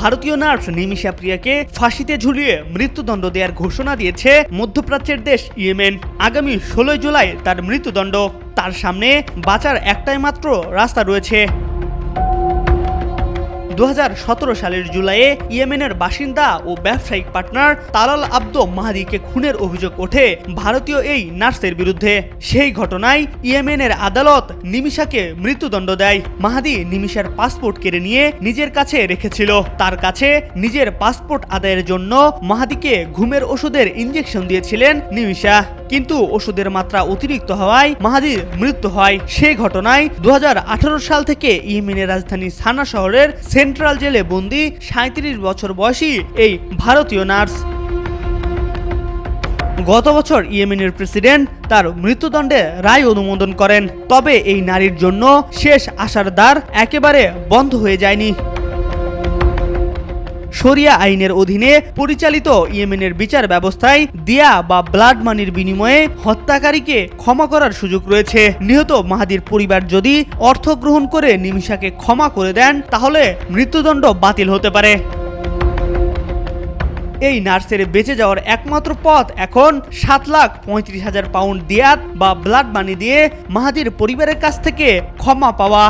ভারতীয় নার্স নিমিশা প্রিয়াকে ফাঁসিতে ঝুলিয়ে মৃত্যুদণ্ড দেওয়ার ঘোষণা দিয়েছে মধ্যপ্রাচ্যের দেশ ইয়েমেন। আগামী 16 জুলাই তার মৃত্যুদণ্ড। তার সামনে বাঁচার একটাই মাত্র রাস্তা রয়েছে। 2017 সালের জুলাইয়ে ইয়েমেনের বাসিন্দা ও ব্যবসায়িক পার্টনার তালাল আব্দ মাহাদিকে খুনের অভিযোগ ওঠে ভারতীয় এই নার্সের বিরুদ্ধে। সেই ঘটনায় ইয়েমেনের আদালত নিমিশাকে মৃত্যুদণ্ড দেয়। মাহাদি নিমিশার পাসপোর্ট কেড়ে নিয়ে নিজের কাছে রেখেছিল। তার কাছে নিজের পাসপোর্ট আদায়ের জন্য মাহাদিকে ঘুমের ওষুধের ইঞ্জেকশন দিয়েছিলেন নিমিশা, কিন্তু ওষুধের মাত্রা অতিরিক্ত হওয়ায় মাহাদির মৃত্যু হয়। সেই ঘটনায় 2018 সাল থেকে ইয়েমেনের রাজধানী সানা শহরের সেন্ট্রাল জেলে বন্দী 37 বছর বয়সী এই ভারতীয় নার্স। গত বছর ইয়েমেনের প্রেসিডেন্ট তার মৃত্যুদণ্ডে রায় অনুমোদন করেন। তবে এই নারীর জন্য শেষ আশার দ্বার একেবারে বন্ধ হয়ে যায়নি। শরিয়া আইনের অধীনে পরিচালিত ইয়েমেনের বিচার ব্যবস্থায় দিয়া বা ব্লাড মানির বিনিময়ে হত্যাকারীকে ক্ষমা করার সুযোগ রয়েছে। নিহত মাহাদির পরিবার যদি অর্থ গ্রহণ করে নিমিশাকে ক্ষমা করে দেন, তাহলে মৃত্যুদণ্ড বাতিল হতে পারে। এই নার্সের বেঁচে যাওয়ার একমাত্র পথ এখন 7,35,000 পাউন্ড দিয়াত বা ব্লাড মানি দিয়ে মাহাদির পরিবারের কাছ থেকে ক্ষমা পাওয়া।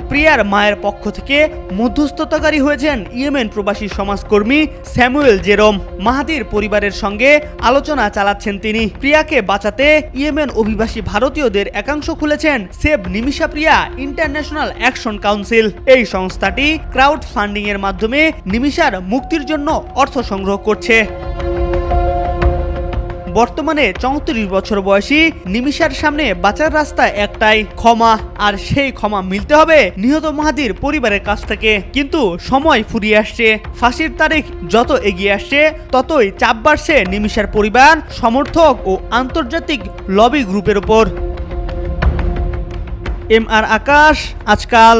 প্রিয়ার মায়ের পক্ষ থেকে মধ্যস্থতাকারী হয়েছেন ইয়েমেন প্রবাসী সমাজকর্মী স্যামুয়েল জেরোম। মাহাদির পরিবারের সঙ্গে আলোচনা চালাচ্ছেন তিনি। প্রিয়াকে বাঁচাতে ইয়েমেন অভিবাসী ভারতীয়দের একাংশ খুলেছেন সেভ নিমিশা প্রিয়া ইন্টারন্যাশনাল অ্যাকশন কাউন্সিল। এই সংস্থাটি ক্রাউড ফান্ডিং এর মাধ্যমে নিমিশার মুক্তির জন্য অর্থ সংগ্রহ করছে। বর্তমানে 34 বছর বয়সী নিমিশার সামনে বাঁচার রাস্তা একটাই, ক্ষমা। আর সেই ক্ষমা মিলতে হবে নিহত মাহাদির পরিবারের কাছ থেকে। কিন্তু সময় ফুরিয়ে আসছে। ফাঁসির তারিখ যত এগিয়ে আসছে ততই চাপ বাড়ছে নিমিশার পরিবার, সমর্থক ও আন্তর্জাতিক লবি গ্রুপের ওপর। MR আকাশ, আজকাল।